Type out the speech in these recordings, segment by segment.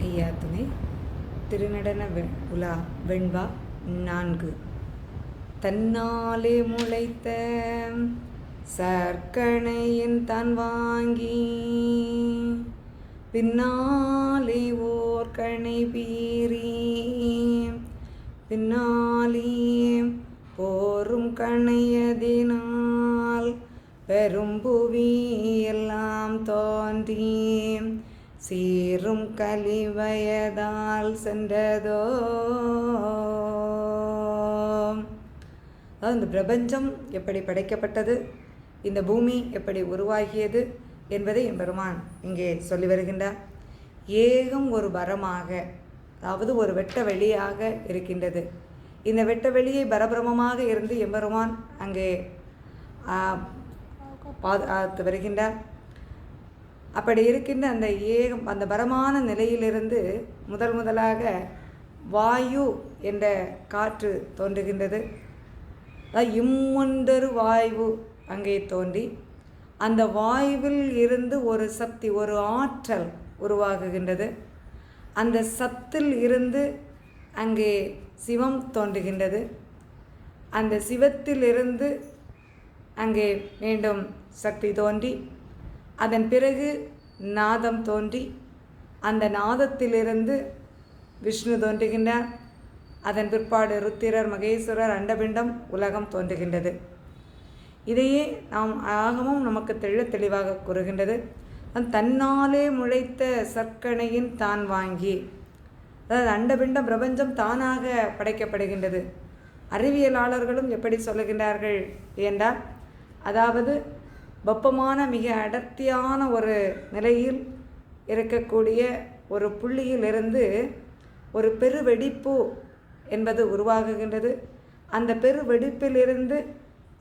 ஐயா துணை திருநடன உலா வெண்பா 4. தன்னாலே முளைத்த சர்க்கணையின் தான் வாங்கி பின்னாலே ஓர் கணை பீறி பின்னாலே போரும் கணையதினால் பெரும்புவி எல்லாம் தோன்றி சீரும் கலிவயதால் சென்றதோ. அதாவது இந்த பிரபஞ்சம் எப்படி படைக்கப்பட்டது, இந்த பூமி எப்படி உருவாகியது என்பதை எம்பெருமான் இங்கே சொல்லி வருகின்றார். ஏகம் ஒரு வரமாக, அதாவது ஒரு வெட்ட வெளியாக இருக்கின்றது. இந்த வெட்ட வெளியை பரபிரமமாக இருந்து எம்பெருமான் அங்கே பாதுகாத்து வருகின்றார். அப்படி இருக்கின்ற அந்த ஏகம், அந்த பரமான நிலையிலிருந்து முதலாக வாயு என்ற காற்று தோன்றுகின்றது. இம்மொன்றொரு வாயு அங்கே தோன்றி அந்த வாயுவில் இருந்து ஒரு சக்தி, ஒரு ஆற்றல் உருவாகுகின்றது. அந்த சத்தில் இருந்து அங்கே சிவம் தோன்றுகின்றது. அந்த சிவத்திலிருந்து அங்கே மீண்டும் சக்தி தோன்றி அதன் பிறகு நாதம் தோன்றி அந்த நாதத்திலிருந்து விஷ்ணு தோன்றுகின்றார். அதன் பிற்பாடு ருத்திரர், மகேஸ்வரர், அண்டபிண்டம், உலகம் தோன்றுகின்றது. இதையே நாம் ஆகமும் நமக்கு தெளிவாக கூறுகின்றது. தன்னாலே முளைத்த சர்க்கணையின் தான் வாங்கி, அதாவது அண்டபிண்டம் பிரபஞ்சம் தானாக படைக்கப்படுகின்றது. அறிவியலாளர்களும் எப்படி சொல்லுகின்றார்கள் என்றால், அதாவது வெப்பமான மிக அடர்த்தியான ஒரு நிலையில் இருக்கக்கூடிய ஒரு புள்ளியிலிருந்து ஒரு பெருவெடிப்பு என்பது உருவாகுகின்றது. அந்த பெருவெடிப்பிலிருந்து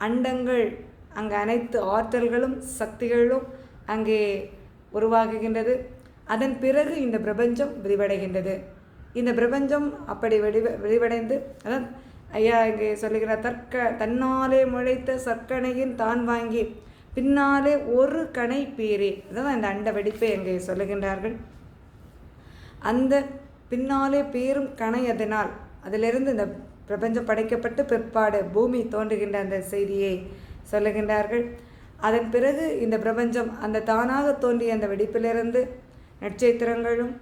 அண்டங்கள், அங்கே அனைத்து ஆற்றல்களும் சக்திகளும் அங்கே உருவாகுகின்றது. அதன் பிறகு இந்த பிரபஞ்சம் விரிவடைகின்றது. இந்த பிரபஞ்சம் அப்படி விரிவடைந்து, அதான் ஐயா இங்கே சொல்லுகிறார், தன்னாலே முளைத்த சர்க்கணையின் தான் வாங்கி பின்னாலே ஒரு கணை பீறி, அதான் இந்த அண்ட வெடிப்பை அங்கே சொல்லுகின்றார்கள். அந்த பின்னாலே பீரும் கணை அதனால், அதிலிருந்து இந்த பிரபஞ்சம் படைக்கப்பட்டு பிற்பாடு பூமி தோன்றுகின்ற அந்த செய்தியை சொல்லுகின்றார்கள். அதன் பிறகு இந்த பிரபஞ்சம் அந்த தானாக தோன்றிய அந்த வெடிப்பிலிருந்து நட்சத்திரங்களும்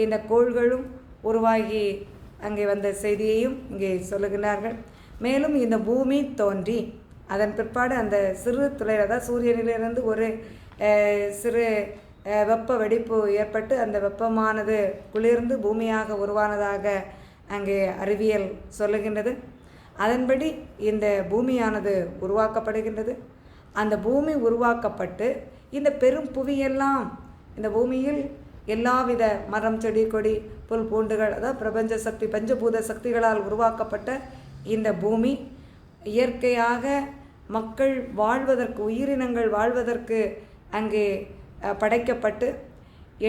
இந்த கோள்களும் உருவாகி அங்கே வந்த செய்தியையும் இங்கே சொல்லுகின்றார்கள். மேலும் இந்த பூமி தோன்றி அதன் பிற்பாடு அந்த சிறு துளை, அதாவது சூரியனிலிருந்து ஒரு சிறு வெப்ப வெடிப்பு ஏற்பட்டு அந்த வெப்பமானது குளிர்ந்து பூமியாக உருவானதாக அங்கே அறிவியல் சொல்லுகின்றது. அதன்படி இந்த பூமியானது உருவாக்கப்படுகின்றது. அந்த பூமி உருவாக்கப்பட்டு இந்த பெரும் புவியெல்லாம், இந்த பூமியில் எல்லாவித மரம், செடி, கொடி, புல், பூண்டுகள், அதாவது பிரபஞ்ச சக்தி, பஞ்சபூத சக்திகளால் உருவாக்கப்பட்ட இந்த பூமி இயற்கையாக மக்கள் வாழ்வதற்கு, உயிரினங்கள் வாழ்வதற்கு அங்கே படைக்கப்பட்டு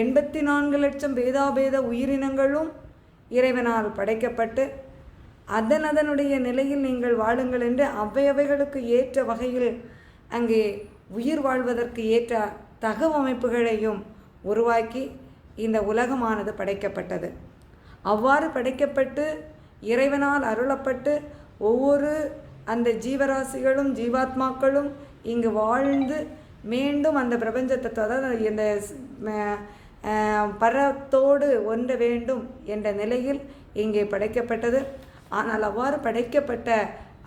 84 லட்சம் பேதாபேத உயிரினங்களும் இறைவனால் படைக்கப்பட்டு அதனுடைய நிலையில் நீங்கள் வாழுங்கள் என்று அவைகளுக்கு ஏற்ற வகையில் அங்கே உயிர் வாழ்வதற்கு ஏற்ற தகவமைப்புகளையும் உருவாக்கி இந்த உலகமானது படைக்கப்பட்டது. அவ்வாறு படைக்கப்பட்டு இறைவனால் அருளப்பட்டு ஒவ்வொரு அந்த ஜீவராசிகளும் ஜீவாத்மாக்களும் இங்கு வாழ்ந்து மீண்டும் அந்த பிரபஞ்சத்தை, அதாவது இந்த பரத்தோடு ஒன்ற வேண்டும் என்ற நிலையில் இங்கே படைக்கப்பட்டது. ஆனால் அவ்வாறு படைக்கப்பட்ட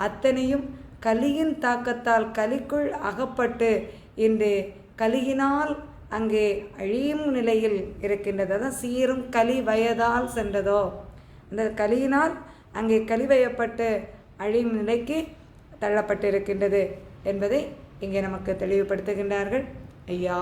அத்தனையும் கலியின் தாக்கத்தால் கலிக்குள் அகப்பட்டு இன்று கலியினால் அங்கே அழியும் நிலையில் இருக்கின்றது. அதான் சீரும் கலி வயதால் சென்றதோ, அந்த கலியினால் அங்கே கலிவயப்பட்டு அழியும் நிலைக்கு தள்ளப்பட்டிருக்கின்றது என்பதை இங்கே நமக்கு தெளிவுபடுத்துகின்றார்கள். ஐயா.